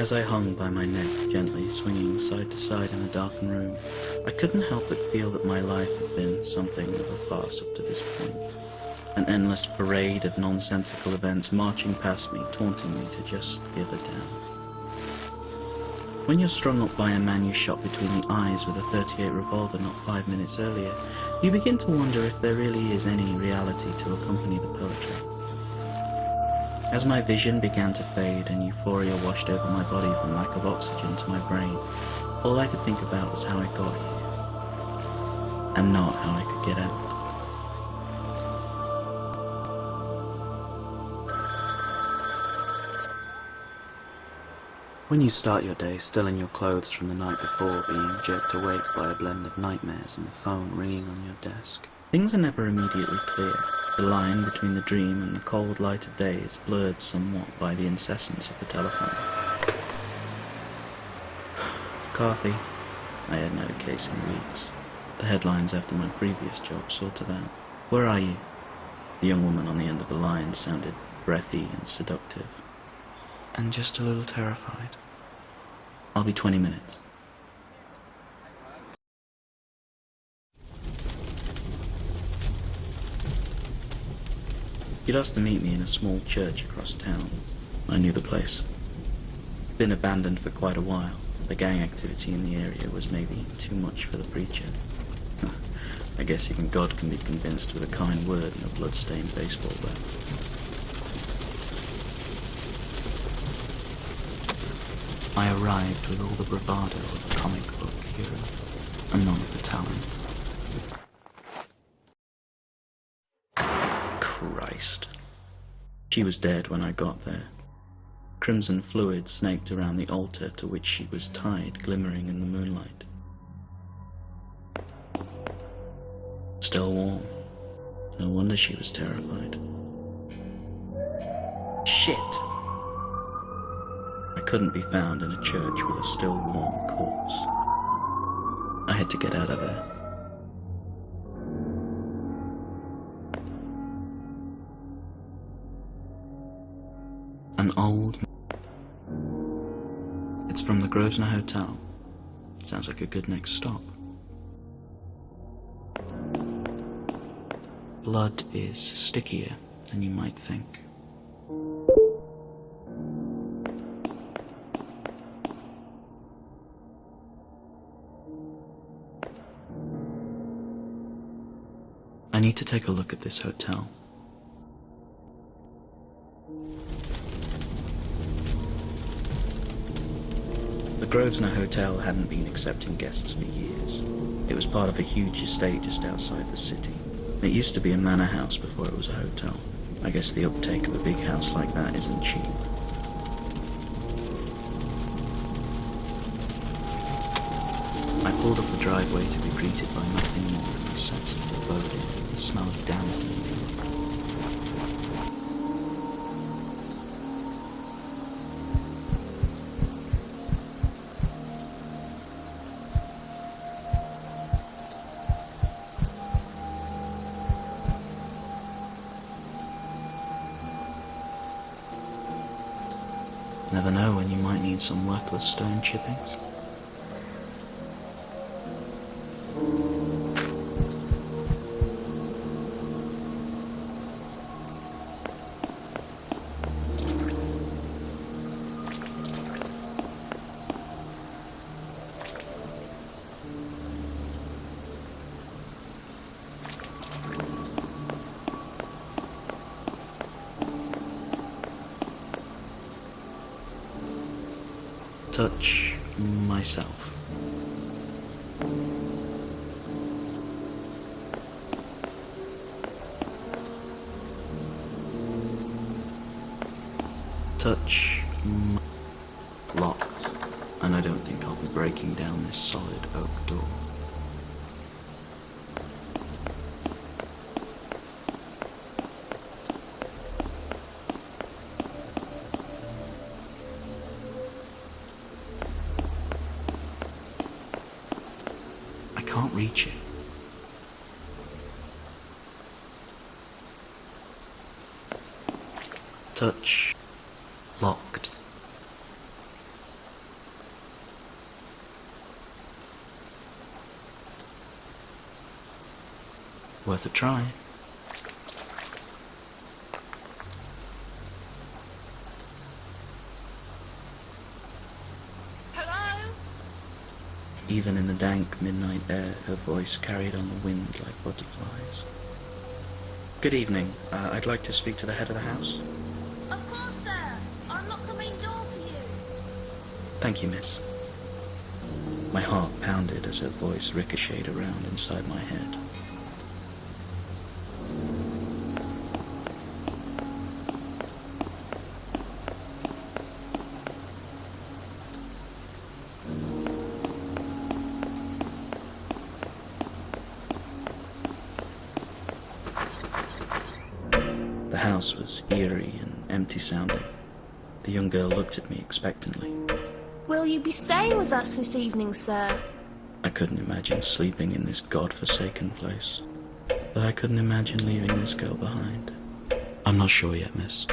As I hung by my neck, gently swinging side to side in the darkened room, I couldn't help but feel that my life had been something of a farce up to this point. An endless parade of nonsensical events marching past me, taunting me to just give a damn. When you're strung up by a man you shot between the eyes with a .38 revolver not 5 minutes earlier, you begin to wonder if there really is any reality to accompany the poetry. As my vision began to fade and euphoria washed over my body from lack of oxygen to my brain, all I could think about was how I got here, and not how I could get out. When you start your day still in your clothes from the night before, being jerked awake by a blend of nightmares and the phone ringing on your desk, things are never immediately clear. The line between the dream and the cold light of day is blurred somewhat by the incessance of the telephone. McCarthy. I hadn't had a case in weeks. The headlines after my previous job saw to that. Where are you? The young woman on the end of the line sounded breathy and seductive. And just a little terrified. I'll be 20 minutes. He'd asked to meet me in a small church across town. I knew the place. Been abandoned for quite a while. The gang activity in the area was maybe too much for the preacher. I guess even God can be convinced with a kind word and a blood-stained baseball bat. I arrived with all the bravado of a comic book hero, and none of the talent. Christ. She was dead when I got there. Crimson fluid snaked around the altar to which she was tied, glimmering in the moonlight. Still warm. No wonder she was terrified. Shit! I couldn't be found in a church with a still warm corpse. I had to get out of there. An old... It's from the Grosvenor Hotel. Sounds like a good next stop. Blood is stickier than you might think. I need to take a look at this hotel. The Grosvenor Hotel hadn't been accepting guests for years. It was part of a huge estate just outside the city. It used to be a manor house before it was a hotel. I guess the uptake of a big house like that isn't cheap. I pulled up the driveway to be greeted by nothing more than a sense of foreboding, the smell of damp in the air. Never know when you might need some worthless stone chippings. Touch myself. Touch locked, and I don't think I'll be breaking down this solid oak door. Can't reach it. Touch locked. Worth a try. Hello? Even in the dank midnight air, her voice carried on the wind like butterflies. Good evening. I'd like to speak to the head of the house. Of course, sir. I'll lock the main door for you. Thank you, miss. My heart pounded as her voice ricocheted around inside my head. The house was eerie and empty-sounding. The young girl looked at me expectantly. Will you be staying with us this evening, sir? I couldn't imagine sleeping in this god-forsaken place. But I couldn't imagine leaving this girl behind. I'm not sure yet, miss.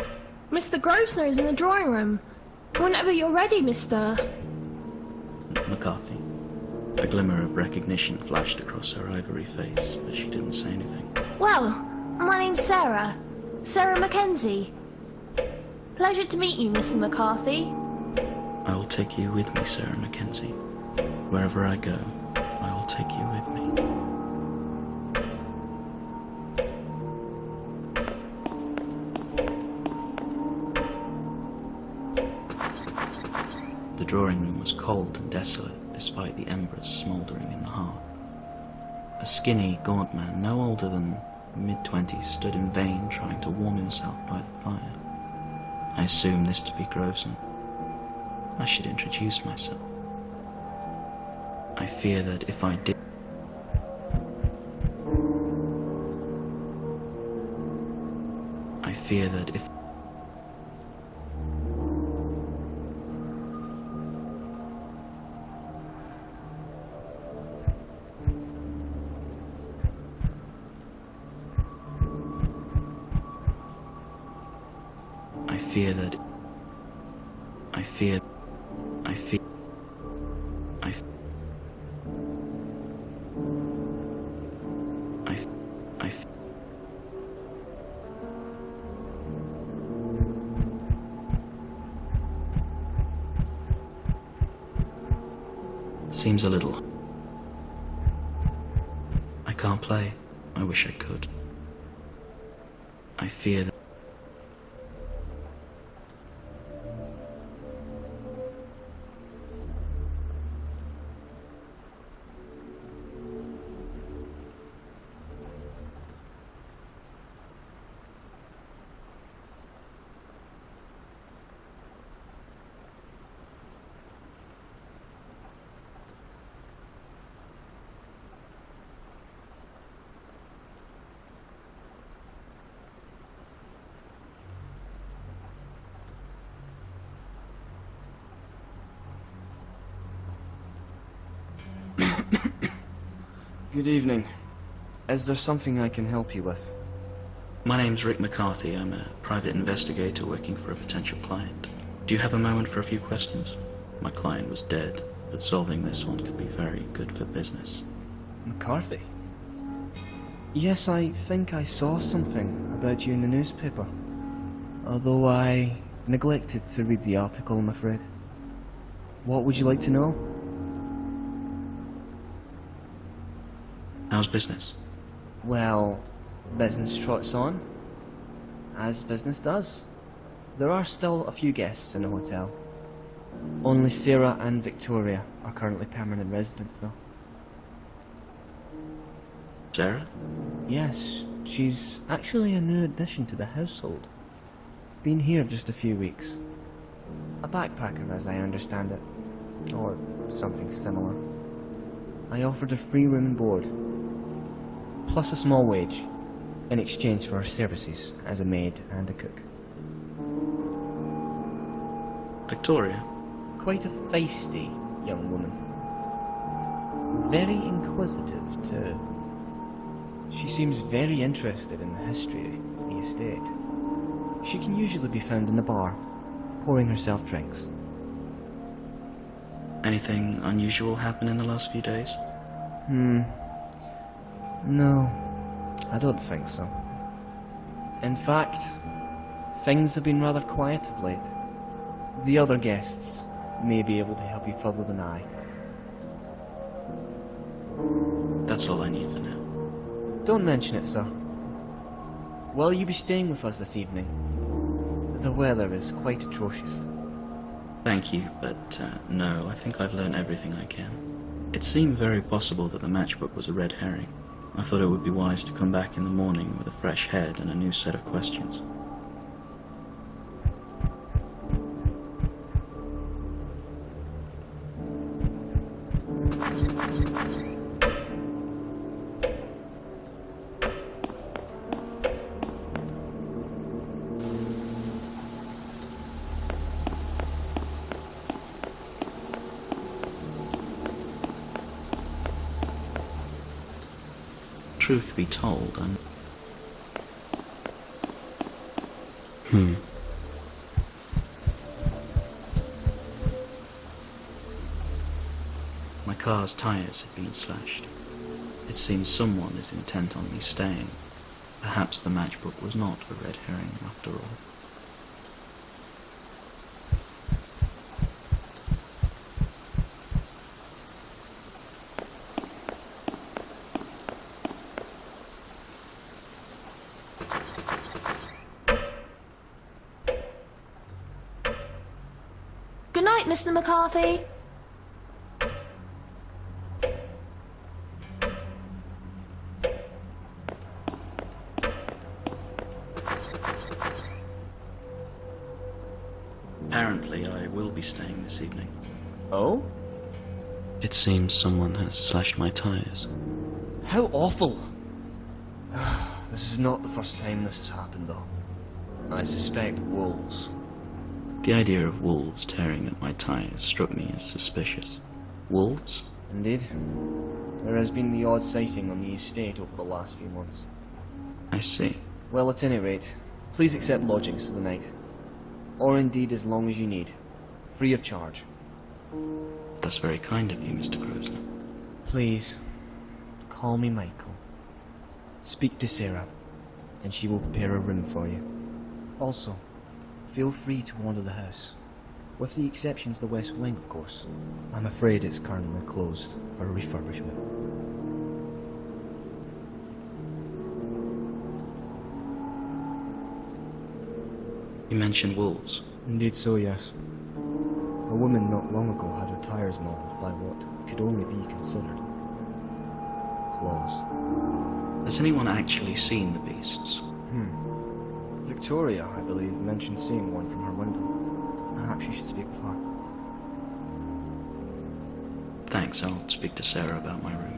Mr. Grosvenor is in the drawing room. Whenever you're ready, Mr. McCarthy. A glimmer of recognition flashed across her ivory face, but she didn't say anything. Well, my name's Sarah. Sarah Mackenzie. Pleasure to meet you, Mr. McCarthy. I will take you with me, Sarah Mackenzie. Wherever I go, I will take you with me. The drawing room was cold and desolate, despite the embers smouldering in the hearth. A skinny, gaunt man, no older than mid-20s, stood in vain trying to warm himself by the fire. I assumed this to be Grosvenor. I should introduce myself. I fear that if I did... I fear that if... I fear that... I fear... I fear... I... I... I... Seems a little... I can't play. I wish I could. I fear that... Good evening. Is there something I can help you with? My name's Rick McCarthy. I'm a private investigator working for a potential client. Do you have a moment for a few questions? My client was dead, but solving this one could be very good for business. McCarthy? Yes, I think I saw something about you in the newspaper. Although I neglected to read the article, I'm afraid. What would you like to know? How's business? Well, business trots on, as business does. There are still a few guests in the hotel. Only Sarah and Victoria are currently permanent residents, though. Sarah? Yes, she's actually a new addition to the household. Been here just a few weeks. A backpacker, as I understand it. Or something similar. I offered her free room and board, plus a small wage, in exchange for her services as a maid and a cook. Victoria? Quite a feisty young woman. Very inquisitive, too. She seems very interested in the history of the estate. She can usually be found in the bar, pouring herself drinks. Anything unusual happen in the last few days? No. I don't think so. In fact, things have been rather quiet of late. The other guests may be able to help you further than I. That's all I need for now. Don't mention it, sir. Will you be staying with us this evening? The weather is quite atrocious. Thank you, but no, I think I've learned everything I can. It seemed very possible that the matchbook was a red herring. I thought it would be wise to come back in the morning with a fresh head and a new set of questions. Truth be told, My car's tyres had been slashed. It seems someone is intent on me staying. Perhaps the matchbook was not a red herring after all. Good night, Mr. McCarthy. Apparently, I will be staying this evening. Oh? It seems someone has slashed my tyres. How awful! This is not the first time this has happened, though. I suspect wolves. The idea of wolves tearing at my tyres struck me as suspicious. Wolves? Indeed. There has been the odd sighting on the estate over the last few months. I see. Well, at any rate, please accept lodgings for the night. Or indeed as long as you need. Free of charge. That's very kind of you, Mr. Grosner. Please, call me Michael. Speak to Sarah, and she will prepare a room for you. Also, feel free to wander the house. With the exception of the west wing, of course. I'm afraid it's currently closed for refurbishment. You mentioned wolves. Indeed so, yes. A woman not long ago had her tyres mauled by what could only be considered claws. Has anyone actually seen the beasts? Victoria, I believe, mentioned seeing one from her window. Perhaps you should speak with her. Thanks, I'll speak to Sarah about my room.